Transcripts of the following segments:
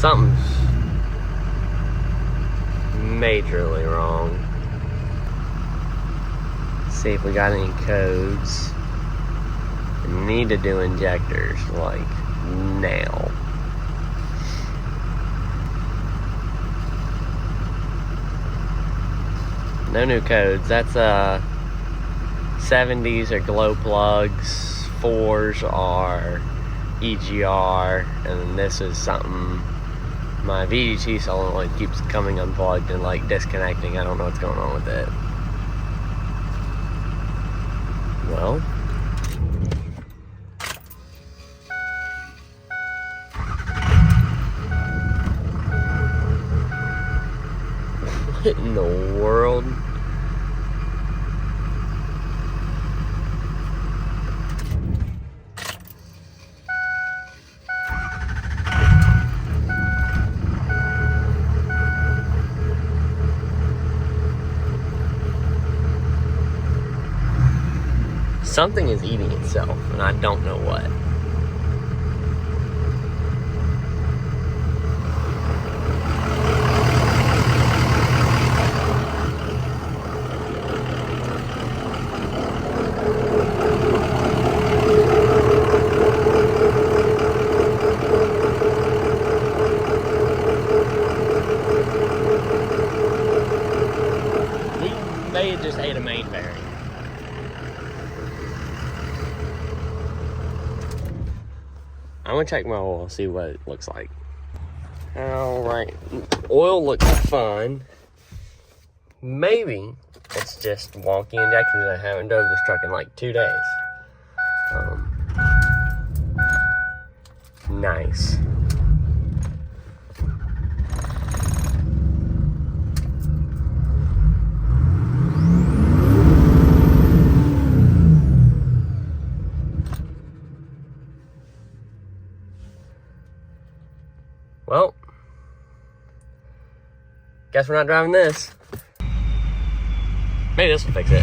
Something's majorly wrong. Let's see if we got any codes. We need to do injectors, like, now. No new codes. That's 70s are glow plugs, 4s are EGR, and then this is something. My VGT solenoid keeps coming unplugged and like disconnecting. I don't know what's going on with it. Well, what in the world? Something is eating itself, and I don't know what. We may have just ate a main bearing. I'm gonna check my oil, see what it looks like. Alright, oil looks fine. Maybe it's just wonky injectors. I haven't drove this truck in like 2 days. Nice. Well, guess we're not driving this. Maybe this will fix it.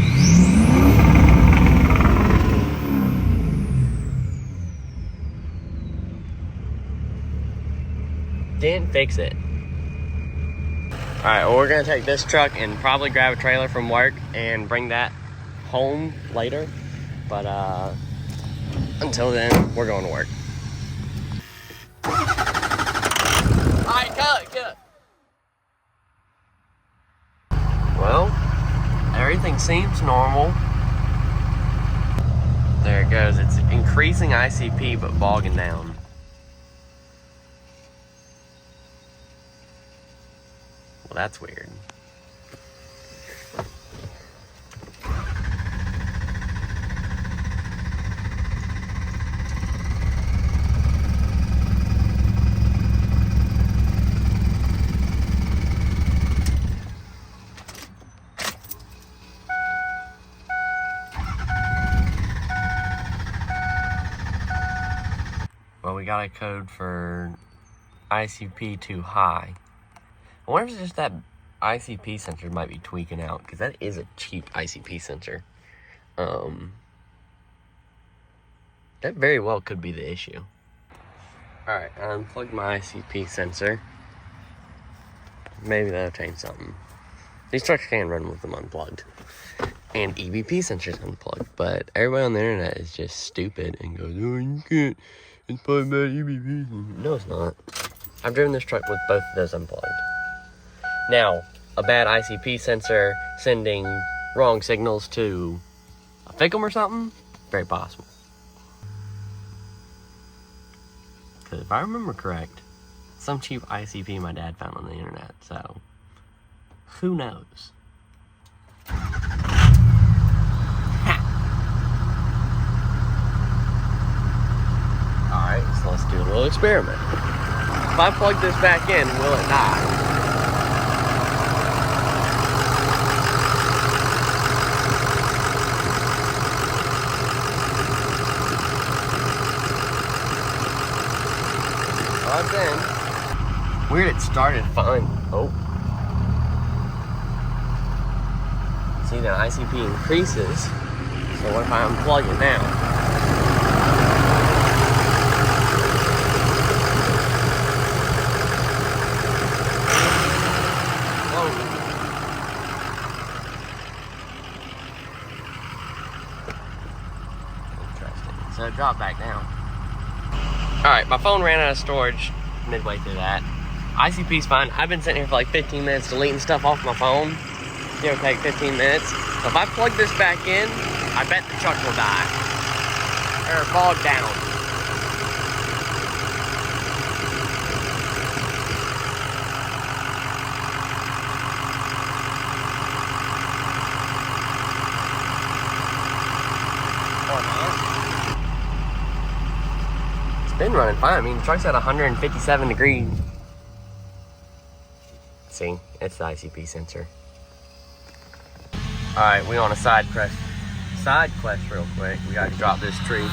Didn't fix it. Alright, well, we're gonna take this truck and probably grab a trailer from work and bring that home later. But until then, we're going to work. Alright, cut. Well, everything seems normal. There it goes. It's increasing ICP but bogging down. Well, that's weird. Well, we got a code for ICP too high. I wonder if it's just that ICP sensor might be tweaking out, because that is a cheap ICP sensor. That very well could be the issue. Alright, I unplugged my ICP sensor. Maybe that'll change something. These trucks can run with them unplugged. And EBP sensors unplugged, but everybody on the internet is just stupid and goes, oh, you can't. It's probably bad EBP. No, it's not. I've driven this truck with both of those unplugged. Now, a bad ICP sensor sending wrong signals to a FICM or something? Very possible. Because if I remember correct, some cheap ICP my dad found on the internet, so who knows? Alright, so let's do a little experiment. If I plug this back in, will it die? Plugged in. Weird, it started fine. Oh. See, the ICP increases. So what if I unplug it now? drop back down. Alright, my phone ran out of storage midway through that. ICP's fine. I've been sitting here for like 15 minutes deleting stuff off my phone. It'll take 15 minutes. So if I plug this back in, I bet the truck will die. Or bog down. It's been running fine. I mean, the truck's at 157 degrees. See, it's the ICP sensor. All right, we on a side quest real quick. We gotta drop this tree.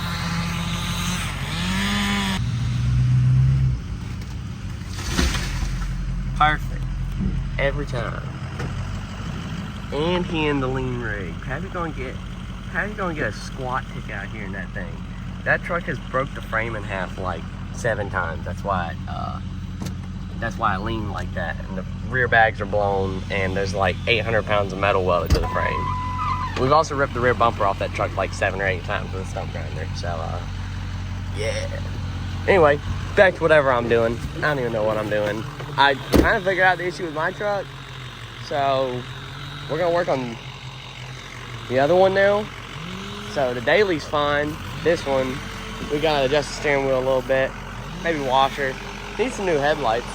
Perfect, every time. And he in the lean rig. How you gonna get a squat tick out here in that thing? That truck has broke the frame in half like 7 times. That's why I lean like that. And the rear bags are blown, and there's like 800 pounds of metal welded to the frame. We've also ripped the rear bumper off that truck like 7 or 8 times with a stump grinder. So, yeah. Anyway, back to whatever I'm doing. I don't even know what I'm doing. I kind of figured out the issue with my truck. So, we're going to work on the other one now. So, the daily's fine. This one, we got to adjust the steering wheel a little bit. Maybe washer. Need some new headlights.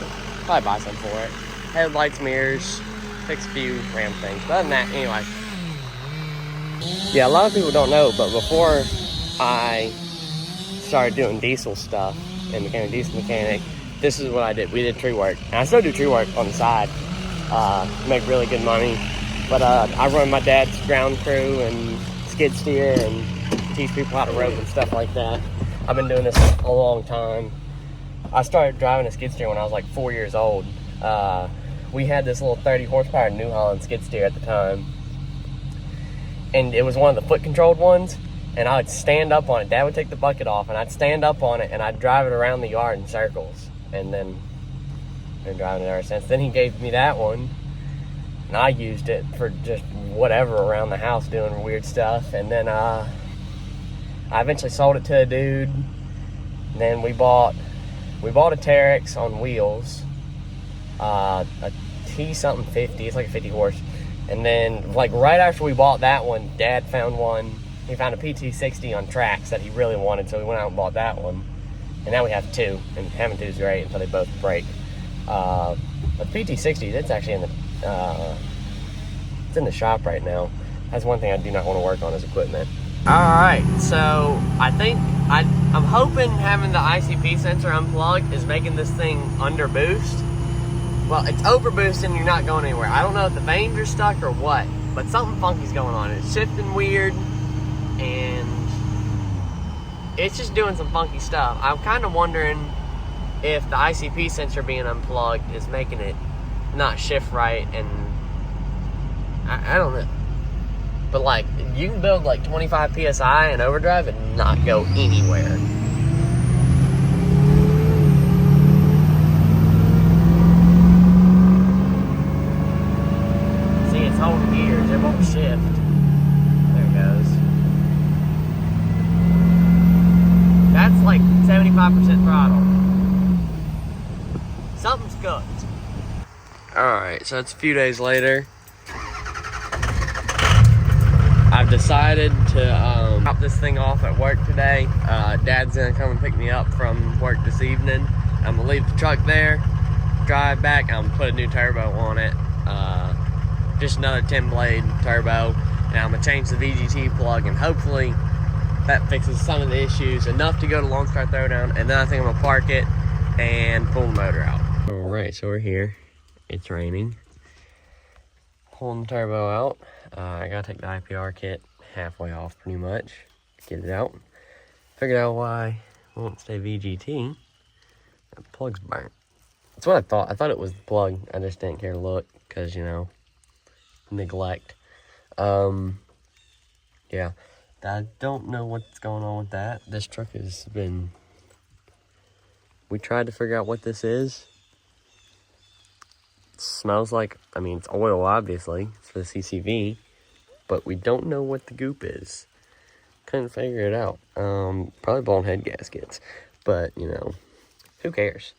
Probably buy some for it. Headlights, mirrors, fix a few ram things. But other than that, anyway. Yeah, a lot of people don't know, but before I started doing diesel stuff and became a diesel mechanic, this is what I did. We did tree work. And I still do tree work on the side. Make really good money. But I run my dad's ground crew and skid steer and teach people how to rope and stuff like that. I've been doing this a long time. I started driving a skid steer when I was like 4 years old. We had this little 30 horsepower New Holland skid steer at the time. And it was one of the foot controlled ones. And I would stand up on it. Dad would take the bucket off and I'd stand up on it and I'd drive it around the yard in circles. And then I've been driving it ever since. Then he gave me that one. And I used it for just whatever around the house doing weird stuff. And then I eventually sold it to a dude. And then we bought a Terex on wheels, a T something 50. It's like a 50 horse. And then, like right after we bought that one, Dad found one. He found a PT60 on tracks that he really wanted, so we went out and bought that one. And now we have 2, and having 2 is great until they both break. But the PT60, it's actually in the shop right now. That's one thing I do not want to work on is equipment. Alright, so I'm hoping having the ICP sensor unplugged is making this thing under boost. Well, it's over boost and you're not going anywhere. I don't know if the vanes are stuck or what, but something funky's going on. It's shifting weird and it's just doing some funky stuff. I'm kind of wondering if the ICP sensor being unplugged is making it not shift right, and I don't know. But like, you can build like 25 PSI in overdrive and not go anywhere. See, it's holding gears, it won't shift. There it goes. That's like 75% throttle. Something's cooked. Alright, so it's a few days later. I've decided to drop this thing off at work today. Dad's gonna come and pick me up from work this evening. I'm gonna leave the truck there, drive back, I'm gonna put a new turbo on it. Just another 10 blade turbo. And I'm gonna change the VGT plug, and hopefully that fixes some of the issues enough to go to Lone Star Throwdown. And then I think I'm gonna park it and pull the motor out. Alright, so we're here. It's raining. Pulling the turbo out. I gotta take the IPR kit halfway off pretty much. Get it out. Figured out why it won't stay VGT. That plug's burnt. That's what I thought. I thought it was the plug. I just didn't care to look because, you know, neglect. Yeah. I don't know what's going on with that. This truck has been... We tried to figure out what this is. It smells like, I mean, it's oil, obviously. It's for the CCV. But we don't know what the goop is. couldn't figure it out. Probably blown head gaskets, but you know, who cares?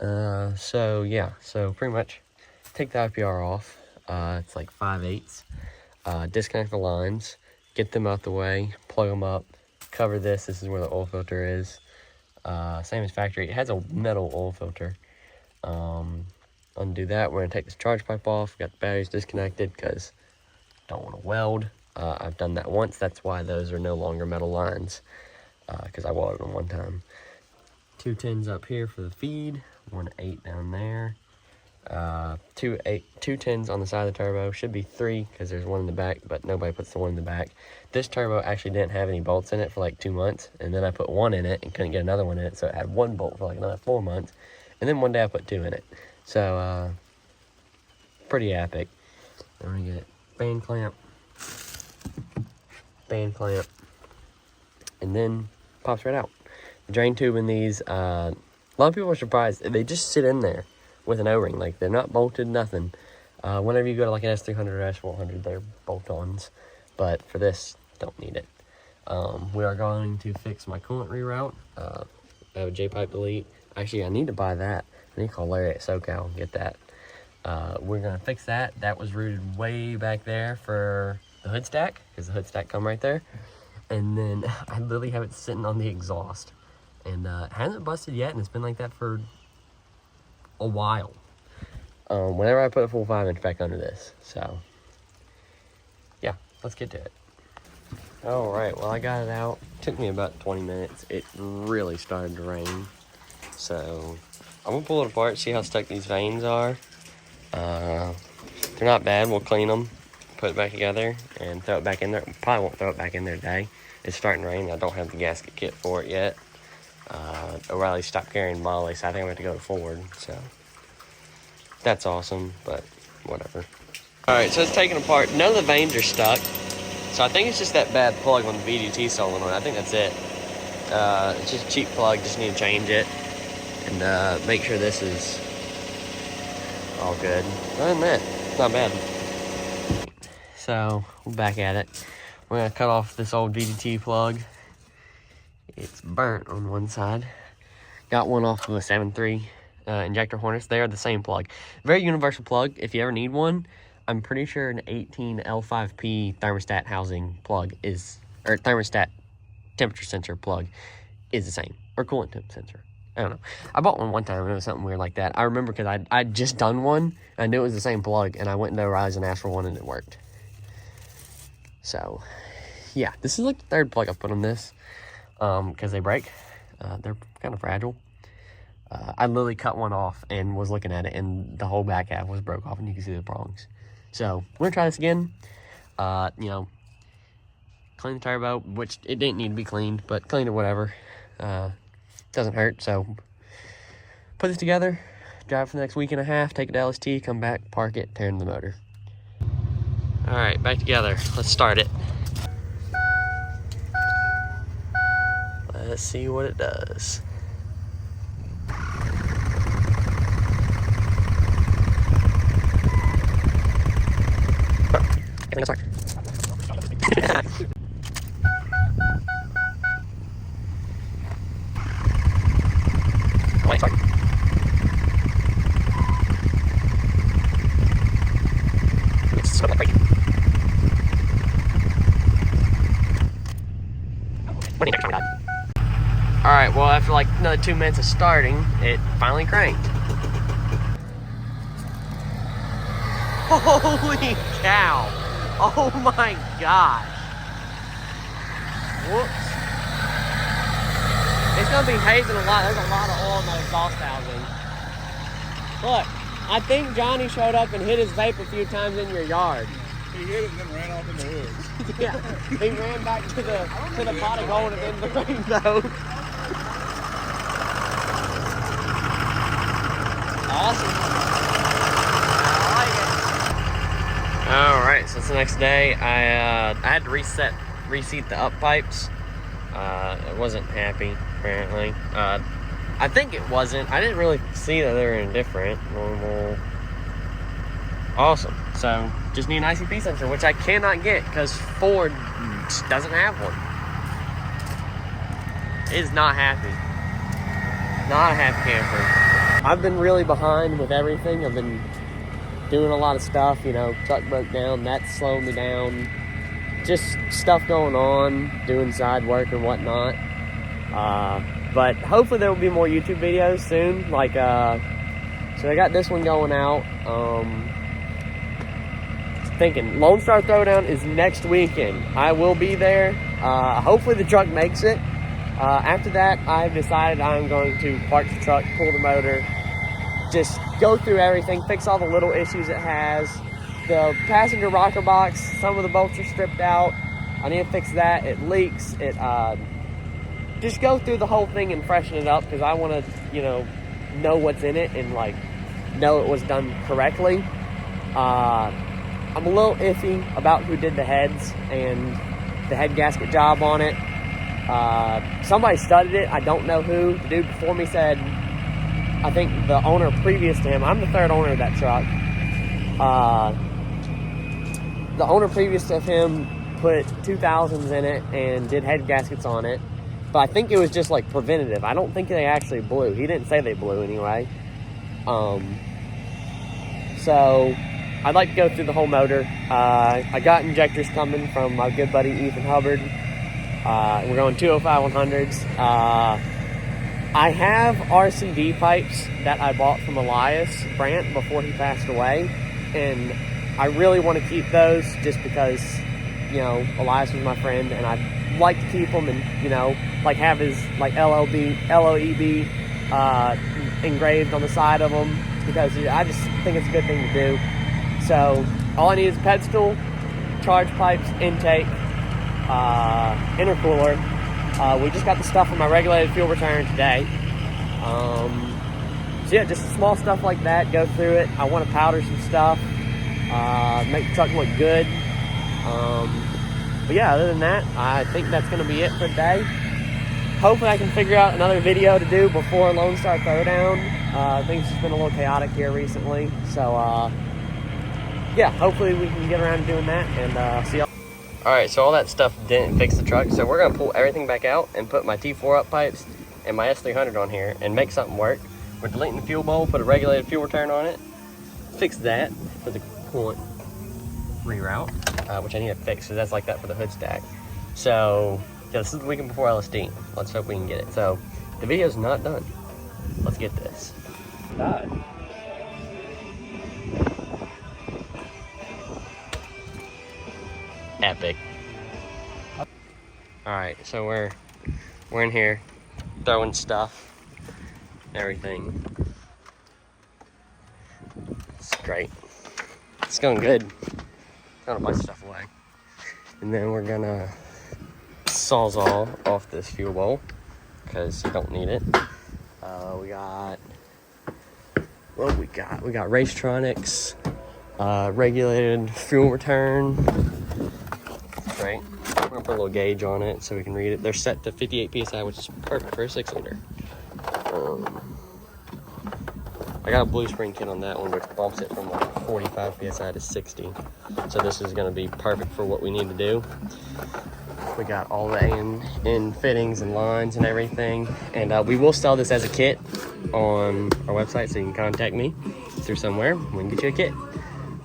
So yeah, so pretty much take the IPR off. It's like 5/8. Disconnect the lines, get them out the way, plug them up, cover this. This is where the oil filter is. Same as factory. It has a metal oil filter. Undo that. We're gonna take this charge pipe off. Got the batteries disconnected because don't want to weld. I've done that once. That's why those are no longer metal lines, because I welded them one time. 2 10s up here for the feed. 1 8 down there. 2 10s on the side of the turbo. Should be 3 because there's one in the back, but nobody puts the one in the back. This turbo actually didn't have any bolts in it for like 2 months, and then I put one in it and couldn't get another one in it, so it had one bolt for like another 4 months, and then one day I put 2 in it. So pretty epic. I'm gonna get band clamp, and then pops right out. The drain tube in these, a lot of people are surprised. They just sit in there with an O-ring. Like, they're not bolted, nothing. Whenever you go to like an S300 or S400, they're bolt-ons. But for this, don't need it. We are going to fix my coolant reroute. I have a J-pipe delete. Actually, I need to buy that. I need to call Larry at SoCal and get that. We're going to fix that. That was routed way back there for the hood stack, because the hood stack come right there. And then I literally have it sitting on the exhaust. And it hasn't busted yet, and it's been like that for a while. Whenever I put a full 5-inch back under this. So, yeah, let's get to it. All right, well, I got it out. Took me about 20 minutes. It really started to rain. So, I'm gonna pull it apart, see how stuck these vanes are. They're not bad. We'll clean them, put it back together, and throw it back in there. Probably won't throw it back in there today. It's starting to rain. I don't have the gasket kit for it yet. O'Reilly stopped carrying Molly, so I think I'm going to go to Ford. So, that's awesome, but whatever. Alright, so it's taken apart. None of the vanes are stuck. So I think it's just that bad plug on the VGT solenoid. I think that's it. It's just a cheap plug. Just need to change it. And make sure this is all good. Other than that, it's not bad. So, we're back at it. We're going to cut off this old VGT plug. It's burnt on one side. Got one off of a 7.3 injector harness. They are the same plug. Very universal plug. If you ever need one, I'm pretty sure an 18 L5P thermostat housing plug is, or thermostat temperature sensor plug is the same. Or coolant temp sensor. I don't know. I bought one time and it was something weird like that. I remember because I'd just done one. And I knew it was the same plug, and I went into O'Reilly's and asked for one, and it worked. So, yeah. This is like the third plug I've put on this. Because they break. They're kind of fragile. I literally cut one off and was looking at it, and the whole back half was broke off, and you can see the prongs. So, we're going to try this again. You know, clean the turbo, which it didn't need to be cleaned, but clean it, whatever. Doesn't hurt, so put this together, drive for the next week and a half, take it to LST, come back, park it, turn the motor. Alright, back together. Let's start it. Let's see what it does. Everything's hard. Oh, it's hard. It's so breaking. What do you think? Alright, well, after like another 2 minutes of starting, it finally cranked. Holy cow! Oh my gosh! Whoops. It's gonna be hazing a lot. There's a lot of oil in the exhaust housing. Look, I think Johnny showed up and hit his vape a few times in your yard. He hit it and then ran off in the woods. Yeah, he ran back to the pot of gold and then the rainbow. Awesome. I like it. Alright, so it's the next day. I had to reseat the up pipes. I wasn't happy, apparently. I think it wasn't. I didn't really see that they were indifferent. Normal. Awesome. So, just need an ICP sensor, which I cannot get because Ford doesn't have one. is not happy. Not a happy camper. I've been really behind with everything. I've been doing a lot of stuff, you know, truck broke down, that's slowing me down. Just stuff going on, doing side work and whatnot. But hopefully there will be more YouTube videos soon. Like, so I got this one going out. Thinking Lone Star Throwdown is next weekend. I will be there. Hopefully the truck makes it. After that, I've decided I'm going to park the truck, pull the motor, just go through everything, fix all the little issues it has. The passenger rocker box, some of the bolts are stripped out. I need to fix that. It leaks. Just go through the whole thing and freshen it up, because I want to, you know what's in it and like know it was done correctly. I'm a little iffy about who did the heads and the head gasket job on it. Somebody studied it. I don't know who. The dude before me said, I think the owner previous to him, I'm the third owner of that truck. The owner previous to him put 2000s in it and did head gaskets on it. But I think it was just like preventative. I don't think they actually blew. He didn't say they blew anyway. So I'd like to go through the whole motor. I got injectors coming from my good buddy Ethan Hubbard. We're going 205 100s. I have RCD pipes that I bought from Elias Brandt before he passed away, and I really want to keep those just because, you know, Elias was my friend, and I'd like to keep them and, you know, like have his like LOEB engraved on the side of them, because I just think it's a good thing to do. So all I need is a pedestal, charge pipes, intake, intercooler. We just got the stuff from my regulated fuel return today. So yeah, just small stuff like that, go through it. I want to powder some stuff, make the truck look good. But yeah, other than that, I think that's going to be it for today. Hopefully I can figure out another video to do before Lone Star Throwdown. Things have been a little chaotic here recently. So yeah, hopefully we can get around to doing that, and see y'all. Alright, so all that stuff didn't fix the truck, so we're going to pull everything back out and put my T4 up pipes and my S300 on here and make something work. We're deleting the fuel bowl, put a regulated fuel return on it, fix that for the coolant reroute, which I need to fix because that's like that for the hood stack. So yeah, this is the weekend before LSD. Let's hope we can get it. So the video's not done. Let's get this. Epic. Alright, so we're in here throwing stuff, everything. It's great. It's going good. Got a bunch of stuff away. And then we're gonna sawzall off this fuel bowl because you don't need it. We got Racetronics, regulated fuel return. Right, we're gonna put a little gauge on it so we can read it. They're set to 58 psi, which is perfect for a 6-liter. I got a blue spring kit on that one, which bumps it from like 45 psi to 60. So this is gonna be perfect for what we need to do. We got all the in fittings and lines and everything, and we will sell this as a kit on our website, so you can contact me through somewhere. We can get you a kit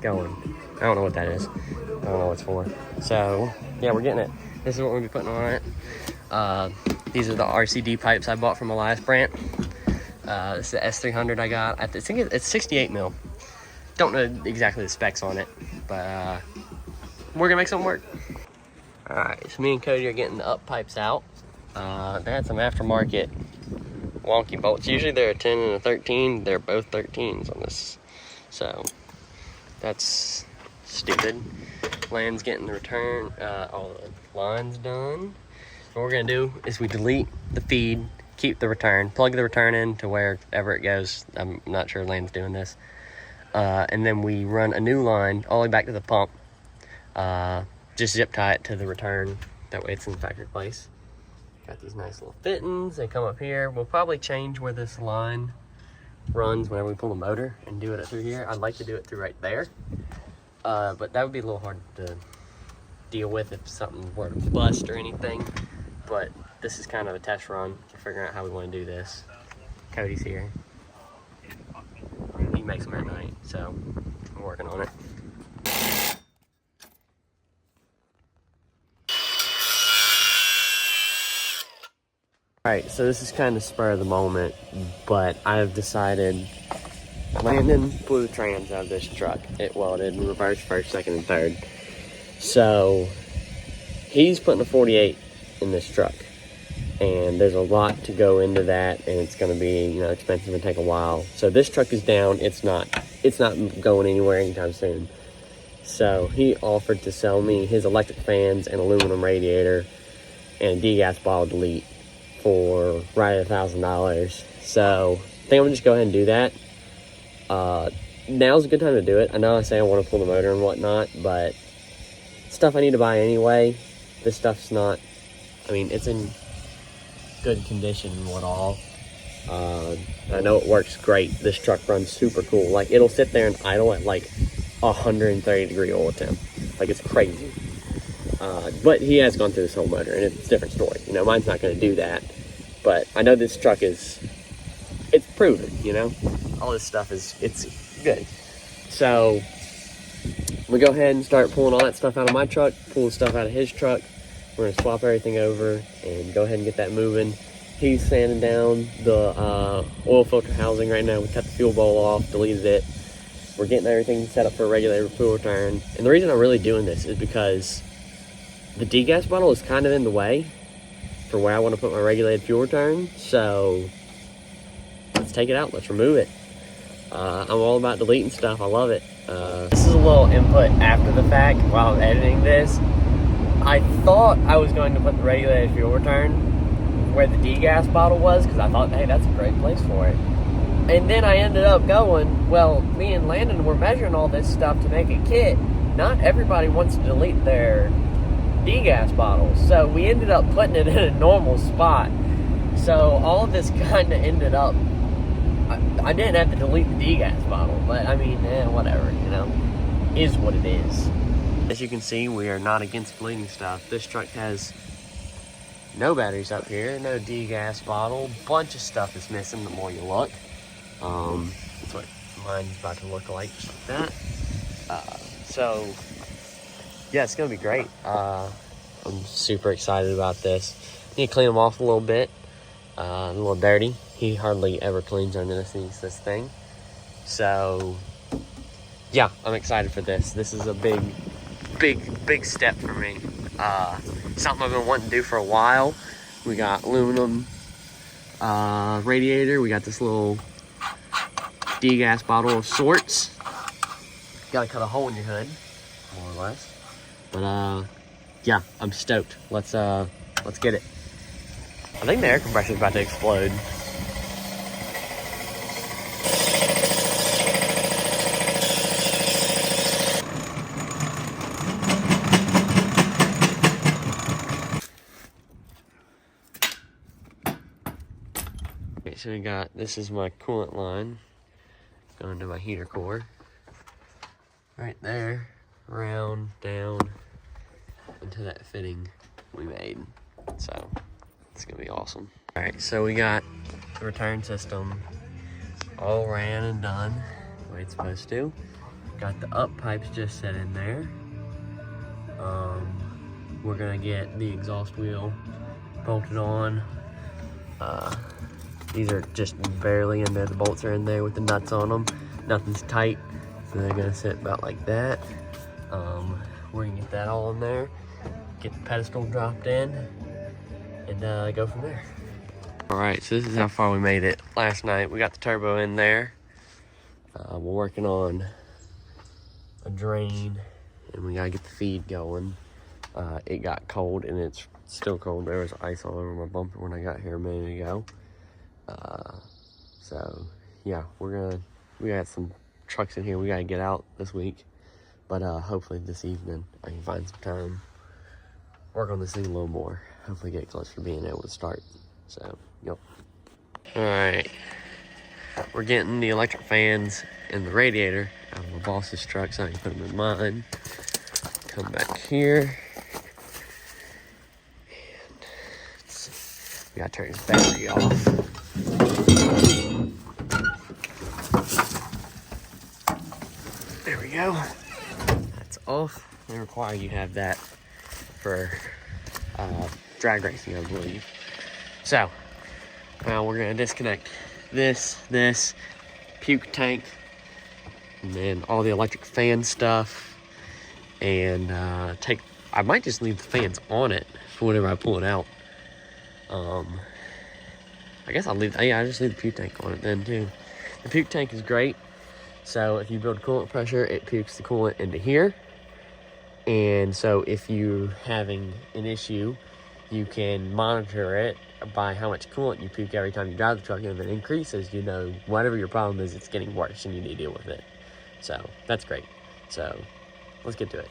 going. I don't know what that is. I don't know what it's for. So yeah, we're getting it. This is what we'll be putting on it. These are the RCD pipes I bought from Elias Brandt. This is the S300 I got. I think it's 68 mil. Don't know exactly the specs on it, but we're gonna make something work. All right, so me and Cody are getting the up pipes out. They had some aftermarket wonky bolts. Usually they're a 10 and a 13. They're both 13s on this, so that's stupid. Land's getting the return, all the lines done. What we're gonna do is we delete the feed, keep the return, plug the return in to wherever it goes. I'm not sure Land's doing this. And then we run a new line all the way back to the pump. Just zip tie it to the return. That way it's in the factory place. Got these nice little fittings. They come up here. We'll probably change where this line runs whenever we pull the motor and do it through here. I'd like to do it through right there. But that would be a little hard to deal with if something were to bust or anything. But this is kind of a test run for figuring out how we want to do this. Cody's here. He makes them at night, so we're working on it. Alright, so this is kind of spur of the moment, but I've decided Landon blew the trans out of this truck. It welded in reverse, first, second, and third. So he's putting a 48 in this truck. And there's a lot to go into that, and it's going to be, you know, expensive and take a while. So this truck is down. It's not going anywhere anytime soon. So he offered to sell me his electric fans and aluminum radiator and degas bottle delete for right at $1,000. So I think I'm gonna just go ahead and do that. Now's a good time to do it. I know I say I want to pull the motor and whatnot, but stuff I need to buy anyway. This stuff's not, I mean, it's in good condition and what all. I know it works great. This truck runs super cool. Like, it'll sit there and idle at like 130-degree oil temp. Like, it's crazy. But he has gone through this whole motor, and it's a different story. You know, mine's not going to do that. But I know this truck it's proven, you know? All this stuff it's good. So, we go ahead and start pulling all that stuff out of my truck, pull the stuff out of his truck. We're going to swap everything over and go ahead and get that moving. He's sanding down the oil filter housing right now. We cut the fuel bowl off, deleted it. We're getting everything set up for a regulator fuel return. And the reason I'm really doing this is because the degas bottle is kind of in the way for where I want to put my regulated fuel return. So let's take it out. Let's remove it. I'm all about deleting stuff. I love it. This is a little input after the fact while I'm editing this. I thought I was going to put the regulated fuel return where the degas bottle was, because I thought, hey, that's a great place for it. And then I ended up going, well, me and Landon were measuring all this stuff to make a kit. Not everybody wants to delete their degas bottles, so we ended up putting it in a normal spot. So all of this kind of ended up, I didn't have to delete the degas bottle, but I mean, whatever, you know, is what it is. As you can see, we are not against deleting stuff. This truck has no batteries up here, no degas bottle, bunch of stuff is missing the more you look. That's what mine's about to look like, just like that. So, yeah, it's gonna be great. I'm super excited about this. Need to clean them off a little bit. A little dirty. He hardly ever cleans underneath this thing. So, yeah, I'm excited for this. This is a big step for me. Something I've been wanting to do for a while. We got aluminum radiator. We got this little degas bottle of sorts. Gotta cut a hole in your hood, more or less. But yeah, I'm stoked. Let's get it. I think the air compressor's about to explode. Okay, so we got, this is my coolant line going to my heater core. Right there, round, down, into that fitting we made. So, it's gonna be awesome. All right, so we got the return system all ran and done the way it's supposed to. Got the up pipes just set in there. We're gonna get the exhaust wheel bolted on. These are just barely in there. The bolts are in there with the nuts on them. Nothing's tight, so they're gonna sit about like that. We're gonna get that all in there, get the pedestal dropped in, and go from there. All right, so this is how far we made it last night. We got the turbo in there. We're working on a drain, and we gotta get the feed going. It got cold, and it's still cold. There was ice all over my bumper when I got here a minute ago. So yeah, we got some trucks in here we gotta get out this week, but hopefully this evening I can find some time, work on this thing a little more, hopefully get closer to being able to start. So, yep. All right, we're getting the electric fans and the radiator out of my boss's truck so I can put them in mine. Come back here. And We gotta turn his battery off. There we go. That's off. They require you have that for drag racing, I believe. So, now we're gonna disconnect this, puke tank, and then all the electric fan stuff, and I might just leave the fans on it for whenever I pull it out. I guess I just leave the puke tank on it then too. The puke tank is great. So if you build coolant pressure, it pukes the coolant into here. And so if you're having an issue, you can monitor it by how much coolant you puke every time you drive the truck. And if it increases, you know, whatever your problem is, it's getting worse and you need to deal with it. So that's great. So let's get to it.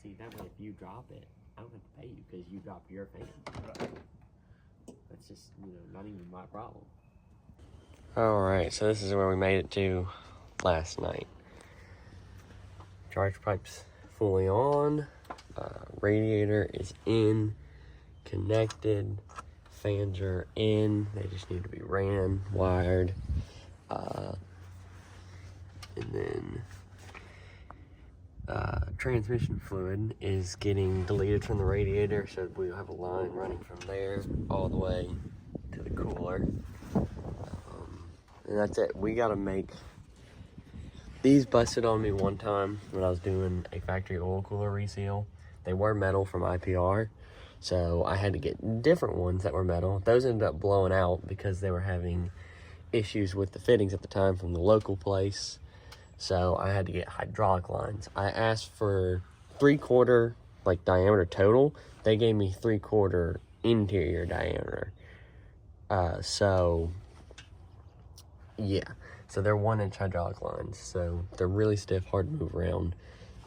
See, that way if you drop it, I don't have to pay you because you dropped your fan. That's just, you know, not even my problem. Alright, so this is where we made it to last night. Charge pipe's fully on. Radiator is in, connected. Fans are in. They just need to be ran, wired. And then transmission fluid is getting deleted from the radiator, so we'll have a line running from there all the way to the cooler. And that's it. We gotta make these. Busted on me one time when I was doing a factory oil cooler reseal. They were metal from IPR, so I had to get different ones that were metal. Those ended up blowing out because they were having issues with the fittings at the time from the local place. So I had to get hydraulic lines. I asked for 3/4 like diameter total. They gave me 3/4 interior diameter. So yeah. So they're 1-inch hydraulic lines. So they're really stiff, hard to move around.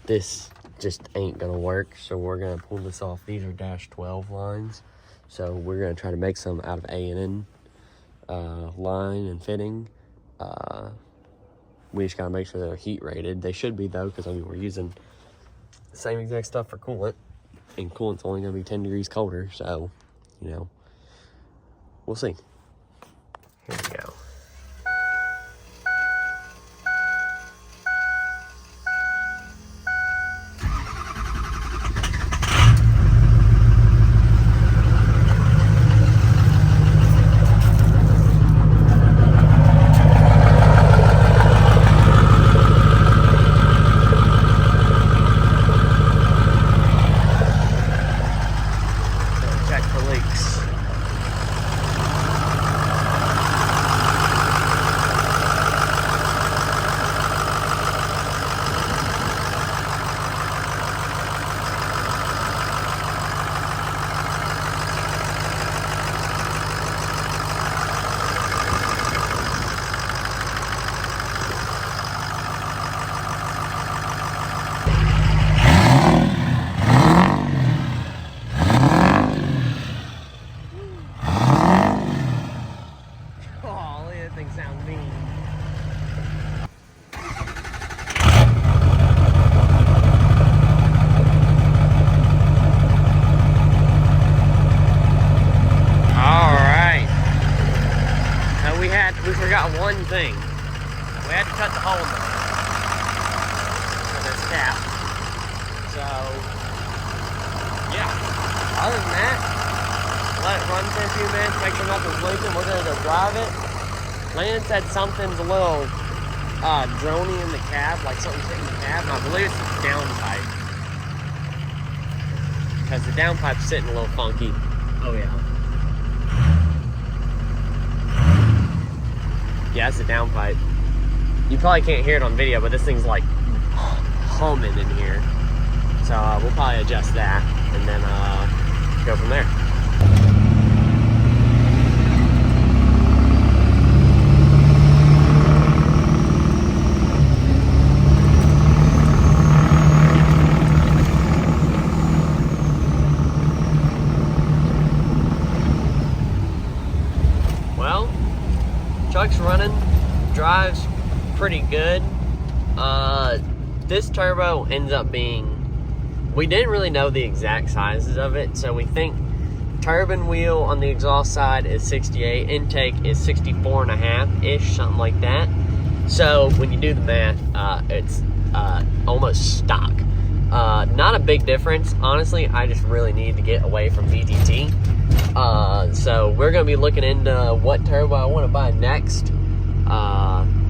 This just ain't gonna work. So we're gonna pull this off. These are -12 lines. So we're gonna try to make some out of A&N line and fitting. We just gotta make sure they're heat rated. They should be though, because I mean we're using the same exact stuff for coolant, and coolant's only gonna be 10 degrees colder, so you know, we'll see. Here we go. We forgot one thing. We had to cut the hole for this cap. So, yeah. Other than that, let it run for a few minutes, make sure nothing's leaking. We're gonna go drive it. Landon said something's a little drony in the cab, like something's hitting the cab, and I believe it's the downpipe. Because the downpipe's sitting a little funky. Oh yeah. Yeah, that's the downpipe. You probably can't hear it on video, but this thing's like humming in here. So we'll probably adjust that and then go from there. truck's running, drives pretty good. This turbo ends up being, we didn't really know the exact sizes of it, so we think turbine wheel on the exhaust side is 68, intake is 64 and a half ish, something like that. So when you do the math, it's almost stock. Not a big difference, honestly. I just really need to get away from VGT. So we're gonna be looking into what turbo I want to buy next,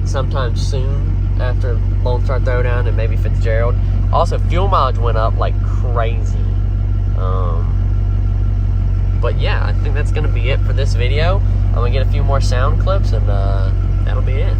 sometime soon after Lone Star Throwdown and maybe Fitzgerald. Also, fuel mileage went up like crazy. But yeah, I think that's gonna be it for this video. I'm gonna get a few more sound clips and that'll be it.